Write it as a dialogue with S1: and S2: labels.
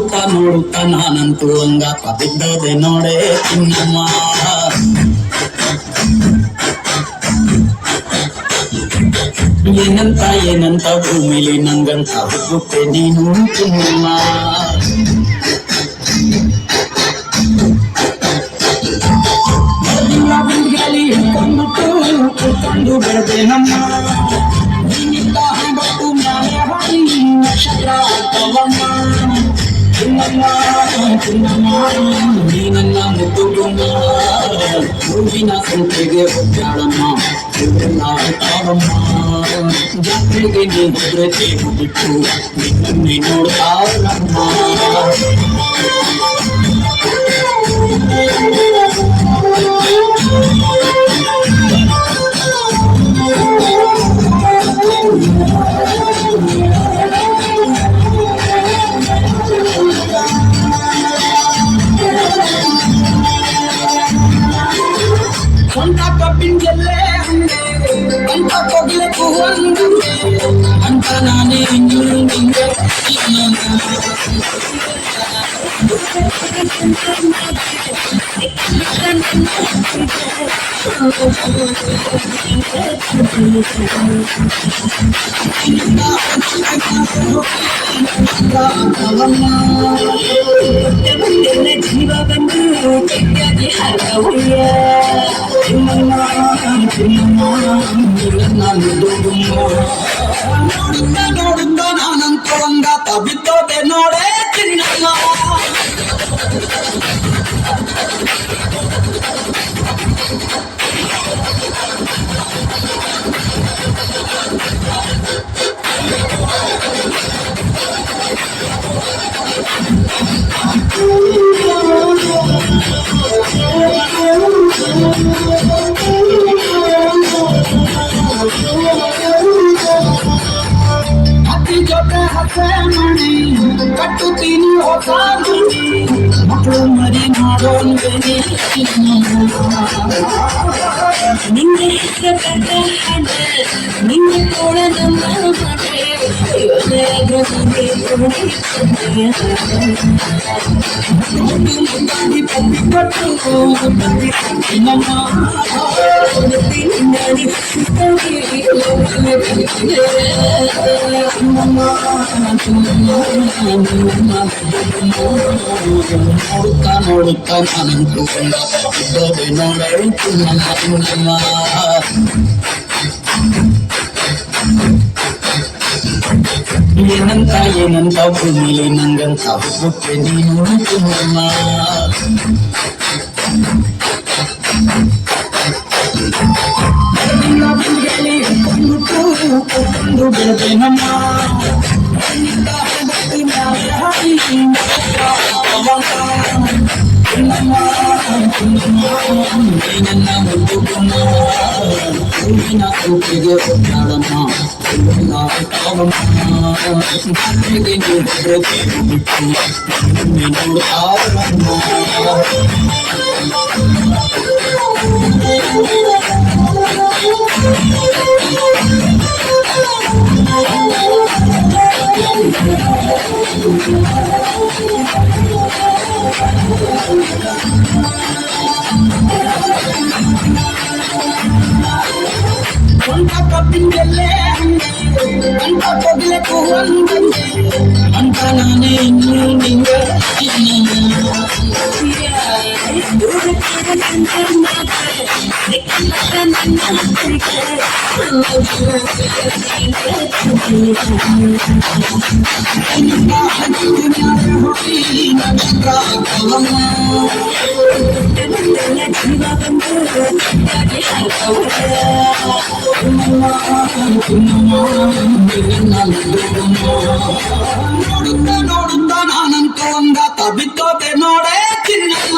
S1: ನೋಡುತ್ತಾ ನೋಡುತ್ತಾ ನಾನಂತೂ ಹಂಗಾತ ಬಿದ್ದೋದೆ ನೋಡೆ ಚಿನ್ನಮ್ಮ. ಏನಂತ ಏನಂತ ಭೂಮಿಲಿ ನಂಗಂತ ಹುಟ್ಟುತ್ತೆ ನೀನು ಚಿನ್ನಮ್ಮ. ಕುತ್ಕೊಂಡು ಬೆಳೆದೆ ನಮ್ಮ ನೀನಿಂದ ಬಟ್ಟು ನಾಳೆ ಹಾಡಿ ನಕ್ಷತ್ರ ಆಗ್ತವಮ್ಮ. ಚಿನ್ನಮ್ಮ ಚಿನ್ನಮ್ಮ ನೀ ನನ್ನ ಮುದ್ದು ಗುಮ್ಮ. ಹೂವಿನ ಸಂತೆಗೆ ಒದ್ದಾಡಮ್ಮ ಹೂವೆಲ್ಲ ತಾವಮ್ಮ. ಜಾತ್ರೆಗೆ ನೀ ಹೋದ್ರೆ ತೇರು ಬಿಟ್ಟು ನಿನ್ನನ್ನೇ ನೋಡ್ತಾರಮ್ಮ. ಸ್ವಂತ ಕಬ್ಬಿಂಗೆಲ್ಲೇ ಹಂಗೆ ಅಂತ ಕೊಗ್ಲಿಕ್ಕೂ ಹಂಗೆ ಅಂತ ನಾನೇ ಇನ್ನು ನಿಂಗೆ ಜೀವ ಬಂದು ಕೆಟ್ಟಾಗಿ ಹಾಕವಯ್ಯ. ನೋಡುತ್ತ ನೋಡುತ್ತ ನಾನಂತೂ ಹಂಗಾತ ಬಿದ್ದೋದೆ ನೋಡೆ ಚಿನ್ನಮ್ಮ. ಹತ್ತಿ ಜೊತೆ ಹಸೆ ಮಣಿ ಕಟ್ಟುತ್ತೀನಿ ಹೊಸ ಮಣಿ ಮಕ್ಕಳು ಮರಿ ಮಾಡೋನ್ಗೆ ನಿನ್ನೆ ಕಟ್ಟ ಹಣ ನಿನ್ನೆ ತೋಳ ನಮ್ಮ ಮನೆ ನೋಡುತ್ತಾ ನೋಡುತ್ತಾ ನಾನಂತೂ ಬಿದ್ದೋದೆ ನೋಡೆ ಚಿನ್ನಮ್ಮ. ಏನಂತ ಏನಂತ ಭೂಮಿಲಿ ನಂಗಂತ ಹುಟ್ಟುತ್ತೆ ನೀನು ಚಿನ್ನಮ್ಮ. ಕುತ್ಕೊಂಡು ಬೆಳೆದೆ ನಮ್ಮ ನನ್ನ ಮುದ್ದು ಗುಮ್ಮ. ಹೂವಿನ ಸಂತೆಗೆ ಒದ್ದಾಡಮ್ಮ ಹೂವೆಲ್ಲ ತಾವಮ್ಮ. ಜಾತ್ರೆಗೆ ನೀ ಹೋದ್ರೆ ತೇರು ಬಿಟ್ಟು ನಿನ್ನೆ ನೋಡ್ತಾರಮ್ಮ. ಸ್ವಂತ ಕಬ್ಬಿಂಗೆಲ್ಲೇ ಹಂಗೆ ಅಂತ ಕೊಗ್ಲಿಕ್ಕೂ ಹಂಗೆ ಅಂತ ನಾನೇ ಇನ್ನು ನಿಂಗೆ ನೋಡುತ್ತ ನೋಡುತ್ತ ನಾನಂತೂ ಹಂಗಾತ ಬಿದ್ದೋದೆ ನೋಡೆ ಚಿನ್ನಮ್ಮ.